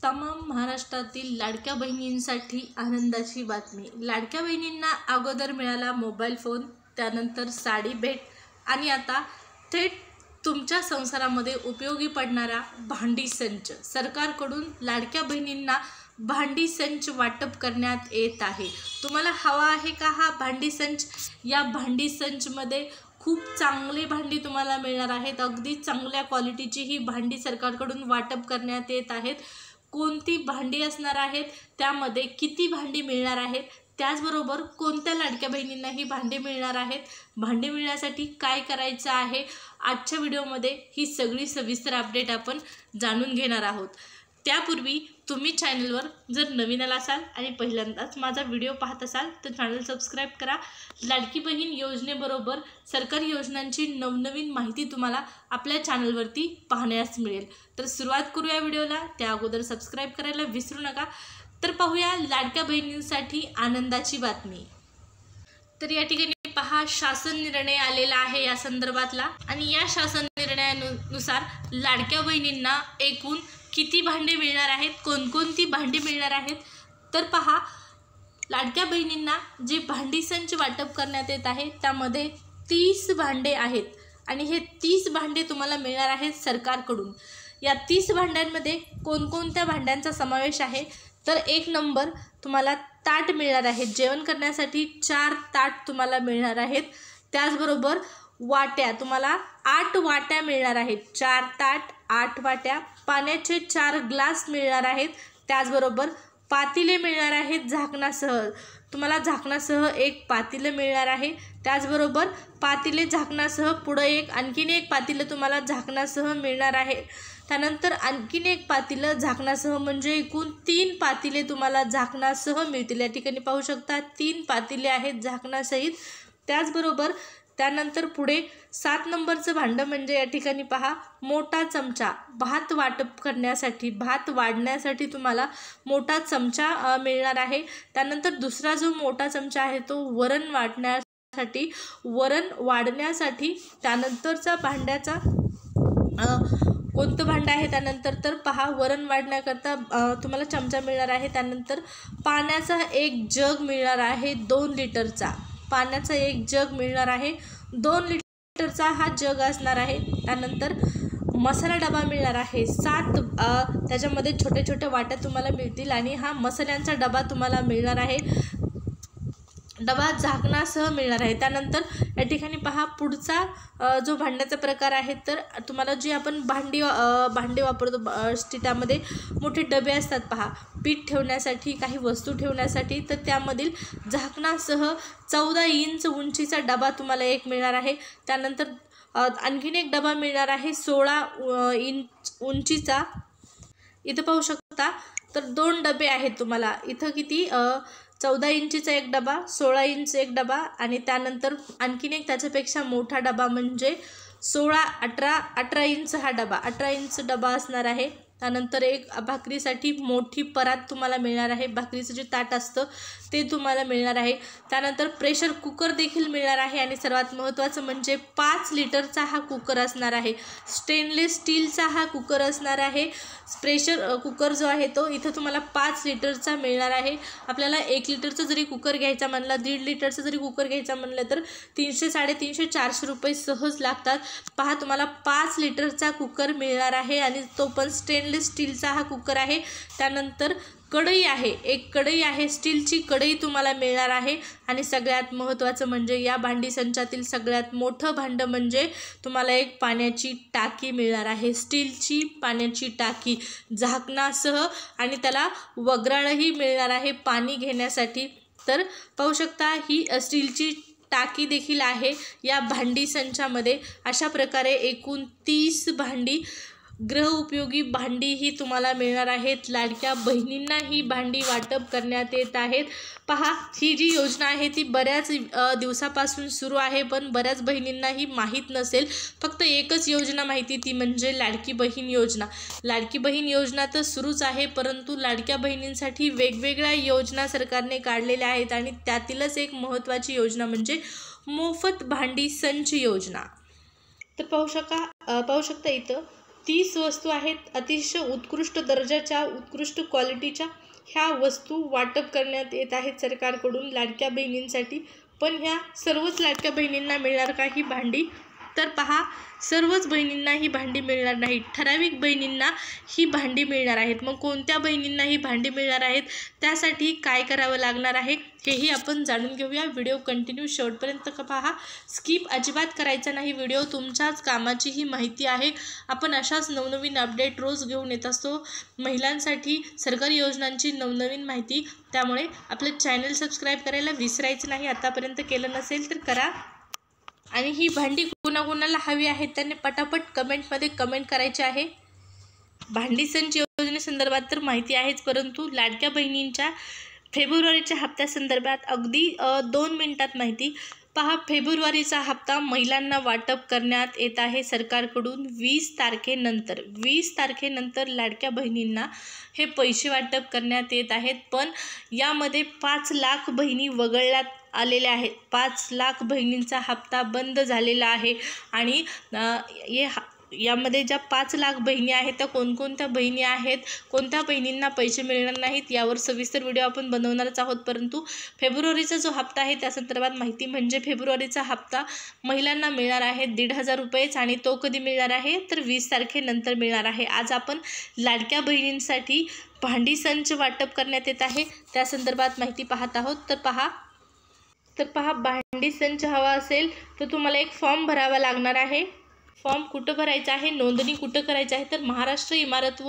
तमाम महाराष्ट्रातील लाडक्या बहिणींसाठी आनंदाची बातमी। लाडक्या बहिणींना अगोदर मिळाला मोबाईल फोन, त्यानंतर साडी भेट आणि आता थेट तुमच्या संसारामध्ये उपयोगी पडणारा भांडी संच। सरकारकडून लाडक्या बहिणींना भांडी संच वाटप करण्यात येत आहे। तुम्हाला हवा आहे का हा भांडी संच? या भांडी संचमध्ये खूप चांगले भांडी तुम्हाला मिळणार आहेत। अगदी चांगल्या क्वालिटीची ही भांडी सरकारकडून वाटप करण्यात येत आहेत। कोणती भांडी असणार आहेत, त्यामध्ये किती भांडी मिळणार आहेत, त्याचबरोबर कोणत्या लाडक्या बहिणींना ही भांडी मिळणार आहेत, भांडी मिळण्यासाठी काय करायचं आहे, आजच्या व्हिडिओमध्ये ही सगळी सविस्तर अपडेट आपण जाणून घेणार आहोत। त्यापूर्वी तुम्ही चॅनलवर जर नवीन असाल आणि पहिल्यांदाच माझा व्हिडिओ पाहत असाल तर चॅनल सबस्क्राइब करा। लाडकी बहीण योजनेबरोबर सरकारी योजनांची नवनवीन माहिती तुम्हाला आपल्या चॅनलवरती पाहण्यास मिळेल। तर सुरुवात करूया व्हिडिओला। त्या अगोदर सबस्क्राइब करायला विसरू नका। तर पाहूया लाडक्या बहिणींसाठी आनंदाची बातमी। तर या ठिकाणी पहा, शासन निर्णय आलेला आहे या संदर्भातला आणि या शासन निर्णयानुसार लाडक्या बहिणींना एकूण किती भांडे मिळणार आहेत, कोणकोणती भांडी मिळणार आहेत। तर पहा, लाडक्या बहिणींना जे भांडी संच वाटप करण्यात येत आहे त्यामध्ये 30 भांडे आहेत आणि हे 30 भांडे तुम्हाला मिळणार आहेत सरकारकडून। या 30 भांड्यांमध्ये कोणकोणत्या भांड्यांचा समावेश आहे तर 1 नंबर तुम्हाला ताट मिळणार आहेत। जेवण करण्यासाठी 4 ताट तुम्हाला मिळणार आहेत। त्याचबरोबर वाट्या तुम्हाला 8 वाट्या मिळणार आहेत। 4 ताट 8 वाट्या। पाण्याचे 4 ग्लास मिळणार आहेत। त्याचबरोबर पातिले मिळणार आहेत झाकणासह। तुम्हाला झाकणासह 1 पातिलं मिळणार आहे। त्याचबरोबर पातिले झाकणासह पुढे आणखीन एक पातिलं तुम्हाला झाकणासह मिळणार आहे। त्यानंतर आणखीन 1 पातिलं झाकणासह, म्हणजे एकूण 3 पातिले तुम्हाला झाकणासह मिळतील। या ठिकाणी पाहू शकता 3 पातिले आहेत झाकणासहित। त्याचबरोबर त्यानंतर पुढे 7 नंबरचं भांडं म्हणजे या ठिकाणी पहा, मोठा चमचा भात वाटप करण्यासाठी, भात वाढण्यासाठी तुम्हाला मोठा चमचा मिळणार आहे। त्यानंतर दुसरा जो मोठा चमचा आहे तो वरण वाढण्यासाठी, वरण वाढण्यासाठी। त्यानंतरचा भांड्याचा कोणतं भांडं आहे त्यानंतर तर पहा, वरण वाढण्याकरता तुम्हाला चमचा मिळणार आहे। त्यानंतर पाण्याचा 1 जग मिळणार आहे 2 लिटरचा। पाण्याचा 1 जग मिळणार आहे, 2 लिटरचा हा जग असणार आहे। त्यानंतर मसाला डबा मिळणार आहे 7, त्याच्यामध्ये छोटे छोटे वाट्या तुम्हाला मिळतील आणि हा मसाल्यांचा डबा तुम्हाला मिळणार आहे। डबा झाकणासह मिळणार आहे। त्यानंतर या ठिकाणी पहा, पुढचा जो भांड्याचा प्रकार आहे तर तुम्हाला जे आपण भांडी वापरतो त्यामध्ये मोठे डबे असतात पहा, पीठ ठेवण्यासाठी, काही वस्तू ठेवण्यासाठी, तर त्यामधील झाकणासह 14 इंच उंचीचा डबा तुम्हाला 1 मिळणार आहे। त्यानंतर आणखीन 1 डबा मिळणार आहे 16 इंच उंचीचा। इथं पाहू शकता तर 2 डबे आहेत तुम्हाला। इथं किती 14 इंचीचा 1 डबा, 16 इंच 1 डबा आणि त्यानंतर आणखीन एक त्याच्यापेक्षा मोठा डबा म्हणजे 18 इंच हा डबा, 18 इंच डबा असणार आहे। त्यानंतर एक भाकरीसाठी मोठी परात तुम्हाला मिळणार आहे, भाकरीचं जे ताट असतं ते तुम्हाला मिळणार आहे। त्यानंतर प्रेशर कुकर देखील मिळणार आहे आणि सर्वात महत्त्वाचं म्हणजे 5 लिटरचा हा कुकर असणार आहे। स्टेनलेस स्टीलचा हा कुकर असणार आहे। प्रेशर कुकर जो आहे तो इथं तुम्हाला 5 लिटरचा मिळणार आहे। आपल्याला 1 लिटरचा जरी कुकर घ्यायचा म्हणला, 1.5 लिटरचा जरी कुकर घ्यायचा म्हणलं तर 300, 350, 400 रुपये सहज लागतात। पहा, तुम्हाला 5 लिटरचा कुकर मिळणार आहे आणि तो पण स्टेनलेस स्टीलचा हा कुकर आहे। त्यानंतर कढई आहे, 1 कढई आहे, स्टीलची कढई तुम्हाला मिळणार आहे आणि सगळ्यात महत्त्वाचं म्हणजे या भांडी संचातील सगळ्यात मोठं भांडं म्हणजे तुम्हाला 1 पाण्याची टाकी मिळणार आहे, स्टीलची पाण्याची टाकी झाकणासह आणि त्याला वगराळही मिळणार आहे पाणी घेण्यासाठी। तर पाहू शकता ही स्टीलची टाकी देखील आहे या भांडी संचामध्ये। अशा प्रकारे एकूण 30 भांडी, गृहउपयोगी भांडी ही तुम्हाला मिळणार आहेत। लाडक्या बहिणींना ही भांडी वाटप करण्यात येत आहेत। पहा, ही जी योजना आहे ती बऱ्याच दिवसापासून सुरू आहे, पण बऱ्याच बहिणींना ही माहीत नसेल। फक्त एकच योजना माहिती, ती म्हणजे लाडकी बहीण योजना। लाडकी बहीण योजना तर सुरूच आहे, परंतु लाडक्या बहिणींसाठी वेगवेगळ्या योजना सरकारने काढलेल्या आहेत आणि त्यातीलच एक महत्त्वाची योजना म्हणजे मोफत भांडी संच योजना। तर पाहू शकता इथं 30 वस्तू आहेत अतिशय उत्कृष्ट दर्जाच्या, उत्कृष्ट क्वालिटीच्या ह्या वस्तू वाटप करण्यात येत आहेत सरकारकडून लाडक्या बहिणींसाठी। पण ह्या सर्वच लाडक्या बहिणींना मिळणार का ही भांडी? तर पहा, सर्वच बहिणींना ही भांडी मिळणार नाही, ठराविक बहिणींना ही भांडी मिळणार आहेत। मग कोणत्या बहिणींना ही भांडी मिळणार आहेत, त्यासाठी काय करावं लागणार आहे हेही आपण जाणून घेऊया। व्हिडिओ कंटिन्यू शेवटपर्यंत पहा, स्किप अजिबात करायचा नाही। व्हिडिओ तुमच्याच कामाची ही माहिती आहे। आपण अशाच नवनवीन अपडेट रोज घेऊन येत असतो महिलांसाठी, सरकारी योजनांची नवनवीन माहिती। त्यामुळे आपलं चॅनल सबस्क्राईब करायला विसरायचं नाही, आतापर्यंत केलं नसेल तर करा। आणि ही भांडी कुणाकुणाला हवी आहे त्यांनी पटापट कमेंटमध्ये कमेंट करायचे आहे। भांडी संच योजनेसंदर्भात तर माहिती आहेच, परंतु लाडक्या बहिणींच्या फेब्रुवारीच्या हप्त्यासंदर्भात अगदी 2 मिनिटात माहिती पहा। फेब्रुवारीचा हप्ता महिलांना वाटप करण्यात येत आहे सरकारकडून 20 तारखेनंतर। 20 तारखेनंतर लाडक्या बहिणींना हे पैसे वाटप करण्यात येत आहेत। पण यामध्ये 5 लाख बहिणी वगळण्यात आलेल्या आहेत। 5 लाख बहिणींचा हप्ता बंद झालेला आहे। आणि यामध्ये ज्या 5 लाख बहिणी आहेत त्या कोणकोणत्या बहिणी आहेत, कोणत्या बहिणींना पैसे मिळणार नाहीत यावर सविस्तर व्हिडिओ आपण बनवणारच आहोत। परंतु फेब्रुवारीचा जो हप्ता आहे त्या संदर्भात माहिती म्हणजे फेब्रुवारीचा हप्ता महिलांना मिळणार आहे 1,500 रुपयेच, आणि तो कधी मिळणार आहे तर 20 तारखेनंतर मिळणार आहे। आज आपण लाडक्या बहिणींसाठी भांडी संच वाटप करण्यात येत आहे त्या संदर्भात माहिती पाहत आहोत। तर पहा, भांडी संच हवा असेल तर तुम्हाला एक फॉर्म भरावा लागणार आहे। फॉर्म कुठं भरायचा आहे, नोंदणी कुठं करायची आहे, तर महाराष्ट्र इमारत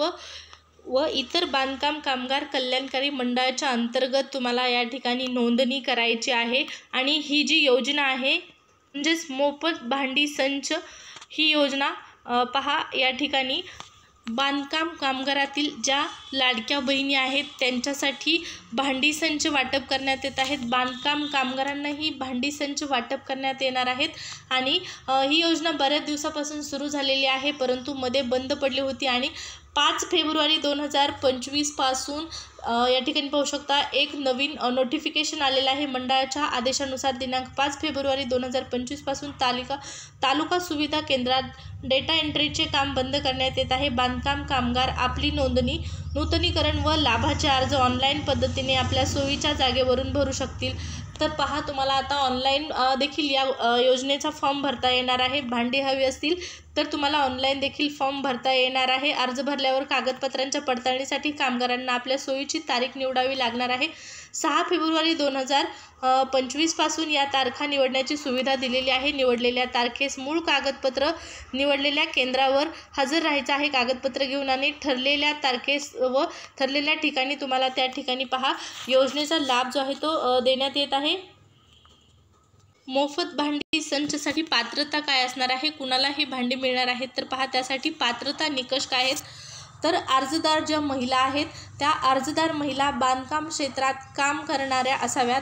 व इतर बांधकाम कामगार कल्याणकारी मंडळाच्या अंतर्गत तुम्हाला या ठिकाणी नोंदणी करायची आहे। आणि ही जी योजना आहे म्हणजेच मोफत भांडी संच ही योजना पहा, या ठिकाणी बांधकाम कामगारातील ज्या लाडक्या बहिणी आहेत त्यांच्यासाठी भांडी संच वाटप करण्यात येत आहेत। बांधकाम कामगारांनाही भांडी संच वाटप करण्यात येणार आहेत। आणि ही योजना बऱ्याच दिवसापासून सुरू झालेली आहे, परंतु मध्ये बंद पडली होती। आणि 5 फेब्रुवारी 2025 पासून या ठिकाणी पाहू शकता एक नवीन नोटिफिकेशन आलेलं आहे मंडळाच्या आदेशानुसार। दिनांक 5 फेब्रुवारी 2025 पासून तालुका सुविधा केंद्रात डेटा एंट्रीचे काम बंद करण्यात येत आहे। बांधकाम कामगार आपली नूतनीकरण व लाभाचे अर्ज ऑनलाईन पद्धतीने आपल्या सोयीच्या जागेवरून भरू शकतील। तर पहा, तुम्हाला आता ऑनलाईन देखील या योजनेचा फॉर्म भरता येणार आहे। भांडी हवी असतील तर तुम्हाला ऑनलाईन देखील फॉर्म भरता येणार आहे। अर्ज भरल्यावर कागदपत्रांच्या पडताळणीसाठी कामगारांना आपल्या सोयीची तारीख निवडावी लागणार आहे। 6 फेब्रुवारी 2025 पासून या तारखा निवडण्याची सुविधा दिलेली आहे। निवडलेल्या तारखेस मूळ कागदपत्र निवडलेल्या केंद्रावर हजर राहायचं आहे कागदपत्र घेऊन, आणि ठरलेल्या तारखेस व ठरलेल्या ठिकाणी तुम्हाला त्या ठिकाणी पहा योजनेचा लाभ जो आहे तो देण्यात येत आहे। मोफत भांडी संचसाठी पात्रता काय असणार आहे, कुणाला ही भांडी मिळणार आहेत, तर पहा त्यासाठी पात्रता निकष काय आहेत। तर अर्जदार ज्या महिला आहेत त्या अर्जदार महिला बांधकाम क्षेत्रात काम करणाऱ्या असाव्यात।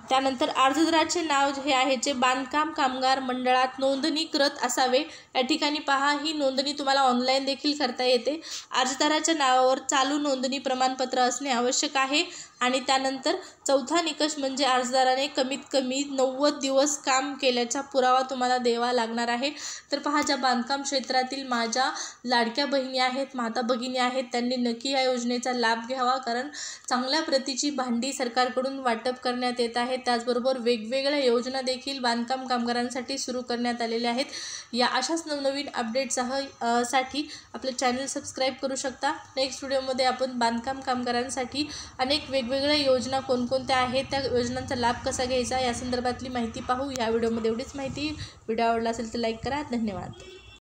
त्यानंतर अर्जदाराचे नाव जे आहे जे बांधकाम कामगार मंडळात नोंदणीकृत असावे। या ठिकाणी पहा, ही नोंदणी तुम्हाला ऑनलाईन देखील करता येते। अर्जदाराच्या नावावर चालू नोंदणी प्रमाणपत्र असणे आवश्यक आहे। आणि त्यानंतर चौथा निकष म्हणजे अर्जदाराने कमीत कमी 90 दिवस काम केल्याचा पुरावा तुम्हाला द्यावा लागणार आहे। तर पहा, ज्या बांधकाम क्षेत्रातील माझ्या लाडक्या बहिणी आहेत, माता भगिनी आहेत, त्यांनी नक्की या योजनेचा लाभ घ्यावा, कारण चांगल्या प्रतीची भांडी सरकारकडून वाटप करण्यात येत आहे। त्याचबरोबर वेगवेगळ्या योजना देखील बांधकाम कामगारांसाठी सुरू करण्यात आलेल्या आहेत। या अशाच नवनवीन अपडेट्ससाठी आपलं चॅनल सबस्क्राईब करू शकता। नेक्स्ट व्हिडिओमध्ये आपण बांधकाम कामगारांसाठी अनेक वेगवेगळ्या योजना कोणकोणत्या आहेत, त्या योजनांचा लाभ कसा घ्यायचा या संदर्भातली माहिती पाहू। या व्हिडिओमध्ये एवढीच माहिती। व्हिडिओ आवडला असेल तर लाईक करा। धन्यवाद।